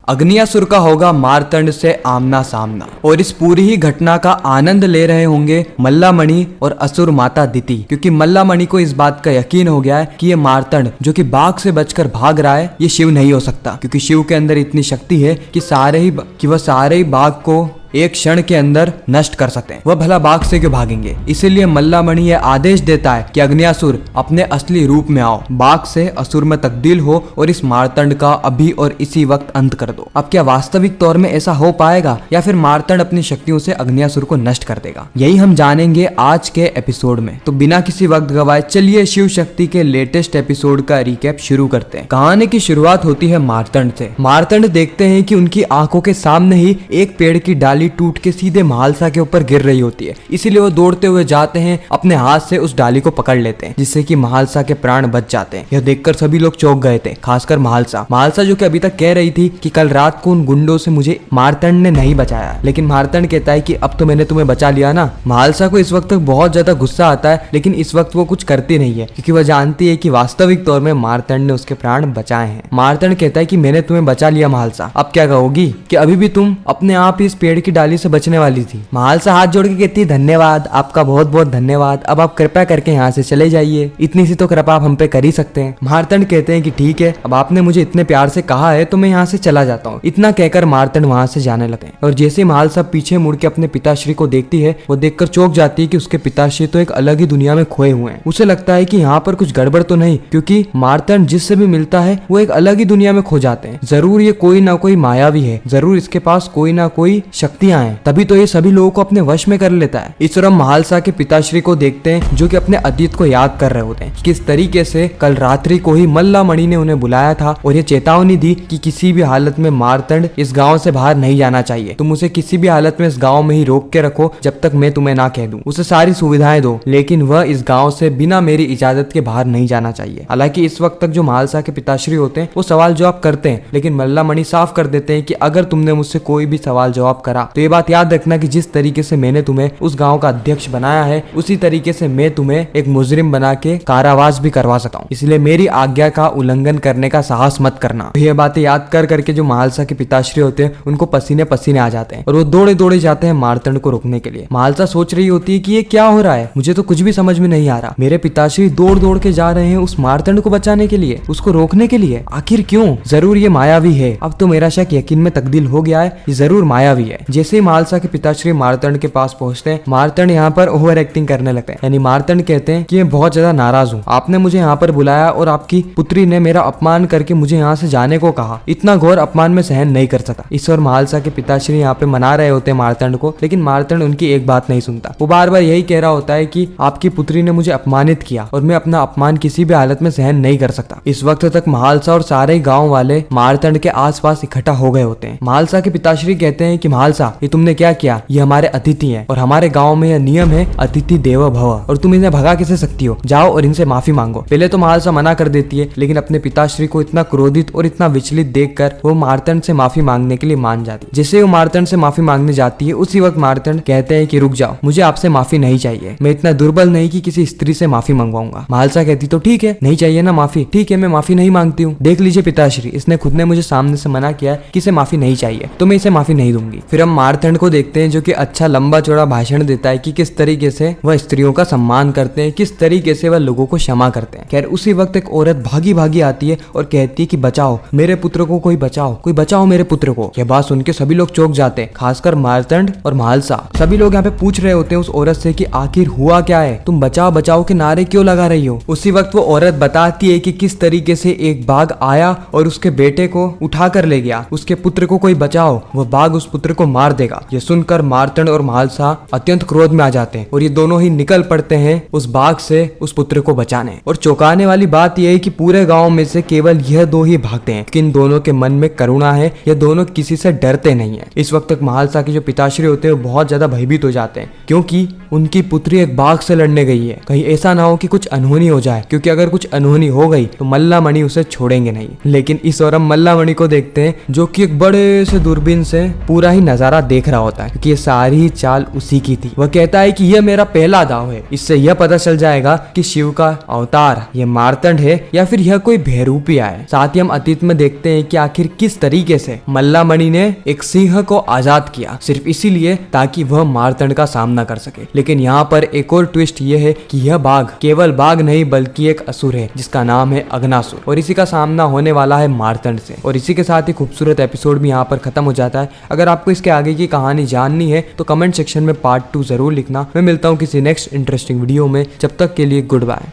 अग्नियासुर का होगा मारतंड से आमना सामना और इस पूरी ही घटना का आनंद ले रहे होंगे मल्लामणि और असुर माता दिति, क्योंकि मल्लामणि को इस बात का यकीन हो गया है कि ये मारतंड जो कि बाघ से बचकर भाग रहा है ये शिव नहीं हो सकता, क्योंकि शिव के अंदर इतनी शक्ति है कि वह सारे ही बाघ को एक क्षण के अंदर नष्ट कर सकते हैं। वह भला बाघ से क्यों भागेंगे। इसीलिए मल्लामणि यह आदेश देता है कि अग्नियासुर अपने असली रूप में आओ, बाघ से असुर में तब्दील हो और इस मारतंड का अभी और इसी वक्त अंत कर दो। अब क्या वास्तविक तौर में ऐसा हो पाएगा या फिर मारतंड अपनी शक्तियों से अग्नियासुर को नष्ट कर देगा, यही हम जानेंगे आज के एपिसोड में। तो बिना किसी वक्त गवाए चलिए शिव शक्ति के लेटेस्ट एपिसोड का रिकैप शुरू करते हैं। कहानी की शुरुआत होती है मारतंड से। मारतंड देखते हैं कि उनकी आंखों के सामने ही एक पेड़ की डाली टूट के सीधे महालसा के ऊपर गिर रही होती है। इसीलिए वो दौड़ते हुए जाते हैं, अपने हाथ से उस डाली को पकड़ लेते हैं, जिससे कि महालसा के प्राण बच जाते हैं। यह देखकर सभी लोग चौंक गए थे, खासकर महालसा जो कि अभी तक कह रही थी कि कल रात को उन गुंडों से मुझे मारतंड ने नहीं बचाया, लेकिन मारतंड कहता है कि अब तो मैंने तुम्हें बचा लिया ना। महालसा को इस वक्त तक बहुत ज्यादा गुस्सा आता है, लेकिन इस वक्त वो कुछ करती नहीं है, क्योंकि वह जानती है कि वास्तविक तौर में मारतंड ने उसके प्राण बचाए हैं। मारतंड कहता है कि मैंने तुम्हें बचा लिया महालसा, अब क्या कहोगी कि अभी भी तुम अपने आप इस पेड़ की डाली से बचने वाली थी। महालसा हाथ जोड़ के कहती है धन्यवाद, आपका बहुत बहुत धन्यवाद, अब आप कृपया करके यहाँ से चले जाइए, इतनी सी तो कृपा आप हम पे कर ही सकते हैं। मारतंड कहते हैं कि ठीक है, अब आपने मुझे इतने प्यार से कहा है तो मैं यहाँ से चला जाता हूँ। इतना कहकर मारतंड वहाँ से जाने लगते हैं और जैसे महालसा पीछे मुड़ के अपने पिताश्री को देखती है, वो देखकर चौंक जाती है कि उसके पिताश्री तो एक अलग ही दुनिया में खोए हुए हैं। उसे लगता है कि यहाँ पर कुछ गड़बड़ तो नहीं, क्योंकि मारतंड जिससे भी मिलता है वो एक अलग ही दुनिया में खो जाते हैं। जरूर ये कोई ना कोई मायावी है, जरूर इसके पास कोई ना कोई शक्तियां हैं, तभी तो ये सभी लोगों को अपने वश में कर लेता है। इस तरह महालसा के पिताश्री को देखते हैं जो कि अपने अतीत को याद कर रहे होते हैं, किस तरीके से कल रात्रि को ही मल्लामणि ने उन्हें बुलाया था और ये चेतावनी दी कि किसी भी हालत में मारतंड इस गांव से बाहर नहीं जाना चाहिए, तुम उसे किसी भी हालत में इस गांव में ही रोक के रखो जब तक मैं तुम्हें ना कह दूं, उसे सारी सुविधाएं दो, लेकिन वह इस गाँव से बिना मेरी इजाजत के बाहर नहीं जाना चाहिए। हालांकि इस वक्त तक जो महालसा के पिताश्री होते हैं वो सवाल जवाब करते हैं, लेकिन मल्लामणि साफ कर देते हैं कि अगर तुमने मुझसे कोई भी सवाल जवाब करा तो ये बात याद रखना कि जिस तरीके से मैंने तुम्हें उस गांव का अध्यक्ष बनाया है उसी तरीके से मैं तुम्हें एक मुजरिम बना के कारावास भी करवा सकता हूँ, इसलिए मेरी आज्ञा का उल्लंघन करने का साहस मत करना। ये बातें याद कर करके जो महालसा के पिताश्री होते हैं उनको पसीने पसीने आ जाते हैं और वो दौड़े दौड़े जाते हैं मारतंड को रोकने के लिए। महालसा सोच रही होती है कि ये क्या हो रहा है, मुझे तो कुछ भी समझ में नहीं आ रहा, मेरे पिताश्री दौड़ दौड़ के जा रहे हैं उस मारतंड को बचाने के लिए, उसको रोकने के लिए, आखिर क्यों? जरूर ये मायावी है। अब तो मेरा शक यकीन में तब्दील हो गया है, ये जरूर मायावी है। जैसे ही महालसा के पिताश्री मारतंड के पास पहुंचते हैं, मारतंड यहाँ पर ओवर एक्टिंग करने लगते हैं, यानी मारतंड कहते हैं कि मैं बहुत ज्यादा नाराज हूँ, आपने मुझे यहाँ पर बुलाया और आपकी पुत्री ने मेरा अपमान करके मुझे यहाँ से जाने को कहा, इतना घोर अपमान में सहन नहीं कर सकता। इस और महालसा के पिताश्री यहाँ पे मना रहे होते हैं मारतंड को, लेकिन मारतंड उनकी एक बात नहीं सुनता। वो बार बार यही कह रहा होता है कि आपकी पुत्री ने मुझे अपमानित किया और मैं अपना अपमान किसी भी हालत में सहन नहीं कर सकता। इस वक्त तक महालसा और सारे गाँव वाले मारतंड के आसपास इकट्ठा हो गए होते हैं। महालसा के पिताश्री कहते हैं कि महालसा ये तुमने क्या किया, ये हमारे अतिथि हैं और हमारे गांव में यह नियम है अतिथि देवो भव, और तुम इन्हें भगा कैसे सकती हो, जाओ और इनसे माफी मांगो। पहले तो महालसा मना कर देती है, लेकिन अपने पिताश्री को इतना क्रोधित और इतना विचलित देखकर वो मारतंड से माफी मांगने के लिए मान जाती है। जैसे वो मारतंड से माफी मांगने जाती है उसी वक्त मारतंड कहते हैं कि रुक जाओ, मुझे आपसे माफी नहीं चाहिए, मैं इतना दुर्बल नहीं कि किसी स्त्री से माफी मंगवाऊंगा। महालसा कहती तो ठीक है, नहीं चाहिए ना माफी, ठीक है मैं माफी नहीं मांगती हूँ। देख लीजिए पिताश्री, इसने खुद ने मुझे सामने से मना किया है कि इसे माफी नहीं चाहिए, तो मैं इसे माफी नहीं दूंगी। फिर हम मारतंड को देखते हैं जो कि अच्छा लंबा चौड़ा भाषण देता है कि किस तरीके से वह स्त्रियों का सम्मान करते हैं, किस तरीके से वह लोगों को क्षमा करते हैं। खैर उसी वक्त एक औरत भागी भागी आती है और कहती है कि बचाओ मेरे पुत्र को, कोई बचाओ, कोई बचाओ मेरे पुत्र को। यह बात सुन के सभी लोग चौंक जाते हैं, खासकर मारतंड और महालसा। सभी लोग यहाँ पे पूछ रहे होते हैं उस औरत से कि आखिर हुआ क्या है, तुम बचाओ बचाओ के नारे क्यों लगा रही हो। उसी वक्त वो औरत बताती है कि किस तरीके से एक बाघ आया और उसके बेटे को उठा कर ले गया, उसके पुत्र को कोई बचाओ, वह बाघ उस पुत्र को मार देगा। ये सुनकर मारतंड और महालसा अत्यंत क्रोध में आ जाते हैं और ये दोनों ही निकल पड़ते हैं उस बाघ से उस पुत्र को बचाने। और चौंकाने वाली बात यह है कि पूरे गांव में से केवल यह दो ही भागते हैं, कि इन दोनों के मन में करुणा है, ये दोनों किसी से डरते नहीं है। इस वक्त तक महालसा के जो पिताश्री होते हैं वो बहुत ज्यादा भयभीत हो जाते हैं, क्योंकि उनकी पुत्री एक बाघ से लड़ने गई है। कहीं ऐसा ना हो कि कुछ अनहोनी हो जाए, क्योंकि अगर कुछ अनहोनी हो गई तो मल्ला मणि उसे छोड़ेंगे नहीं। लेकिन इस ओर हम मल्ला मणि को देखते हैं जो कि एक बड़े से दूरबीन से पूरा ही नजारा देख रहा होता है, क्योंकि ये सारी ही चाल उसी की थी। वह कहता है कि यह मेरा पहला दाव है, इससे यह पता चल जाएगा कि शिव का अवतार ये मार्तंड है या फिर यह कोई भैरूपिया है। साथ ही हम अतीत में देखते हैं कि आखिर किस तरीके से मल्ला मणि ने एक सिंह को आजाद किया, सिर्फ इसीलिए ताकि वह मार्तंड का सामना कर सके। लेकिन यहाँ पर एक और ट्विस्ट ये है कि यह बाघ केवल बाघ नहीं बल्कि एक असुर है जिसका नाम है अग्नासुर, और इसी का सामना होने वाला है मार्तंड से। और इसी के साथ ही खूबसूरत एपिसोड भी यहाँ पर खत्म हो जाता है। अगर आपको इसके आगे की कहानी जाननी है तो कमेंट सेक्शन में पार्ट 2 जरूर लिखना। मैं मिलता हूँ किसी नेक्स्ट इंटरेस्टिंग वीडियो में, जब तक के लिए गुड बाय।